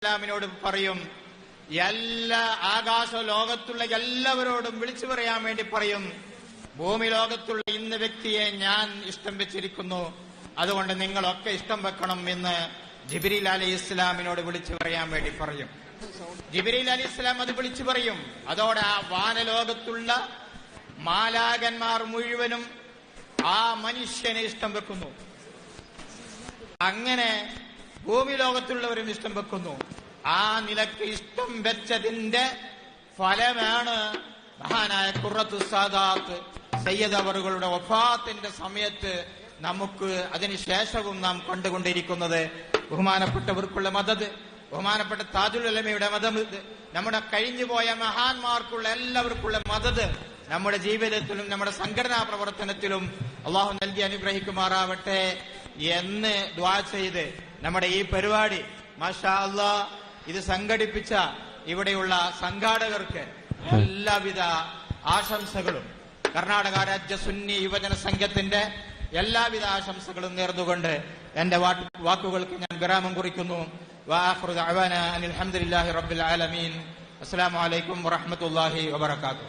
ഇസ്ലാമിനോട് പറയും, എല്ലാ ആകാശ ലോകത്തുള്ള എല്ലാവരോടും വിളിച്ചു പറയാൻ വേണ്ടി പറയും, ഭൂമി ലോകത്തുള്ള ഇന്ന വ്യക്തിയെ ഞാൻ ഇഷ്ടം വെച്ചിരിക്കുന്നു, അതുകൊണ്ട് നിങ്ങളൊക്കെ ഇഷ്ടം വെക്കണം എന്ന് ജിബ്രീൽ അലൈഹി ഇസ്ലാമിനോട് വിളിച്ചു പറയാൻ വേണ്ടി പറയും. ജിബ്രീൽ അലൈഹി ഇസ്ലാം അത് വിളിച്ചു പറയും. അതോടെ ആ വാനലോകത്തുള്ള മാലാകന്മാർ മുഴുവനും ആ മനുഷ്യനെ ഇഷ്ടം വെക്കുന്നു. അങ്ങനെ ഭൂമി ലോകത്തുള്ളവരും ഇഷ്ടം വെക്കുന്നു. ആ നിലക്ക് ഇഷ്ടം വെച്ചതിന്റെ ഫലമാണ് മഹാനായ ഖുറത്തു സാദാത്ത് സയ്യിദ് അവറുകളുടെ വഫാത്തിന്റെ സമയത്ത് നമുക്ക് അതിനുശേഷവും നാം കണ്ടുകൊണ്ടിരിക്കുന്നത്. ബഹുമാനപ്പെട്ടവർക്കുള്ള മദദ്, ബഹുമാനപ്പെട്ട താജുൽ ഉലമയുടെ മദദ്, നമ്മുടെ കഴിഞ്ഞുപോയ മഹാന്മാർക്കുള്ള എല്ലാവർക്കുള്ള മദദ് നമ്മുടെ ജീവിതത്തിലും നമ്മുടെ സംഘടനാ പ്രവർത്തനത്തിലും അള്ളാഹു നൽകി അനുഗ്രഹിക്കുമാറാവട്ടെ എന്ന് ദുആ ചെയ്ത് നമ്മുടെ ഈ പരിപാടി മാഷാ അല്ലാഹ് ഇത് സംഘടിപ്പിച്ച ഇവിടെയുള്ള സംഘാടകർക്ക് എല്ലാവിധ ആശംസകളും കർണാടക രാജ്യ സുന്നി യുവജന സംഘത്തിന്റെ എല്ലാവിധ ആശംസകളും നേർന്നുകൊണ്ട് എന്റെ വാക്കുകൾക്ക് ഞാൻ വിരാമം കുറിക്കുന്നു. വആഖിറു ദഅവാനാ അനിൽ ഹംദുലില്ലാഹി റബ്ബിൽ ആലമീൻ. അസ്സലാമു അലൈക്കും വറഹ്മത്തുള്ളാഹി വബറകാതുഹു.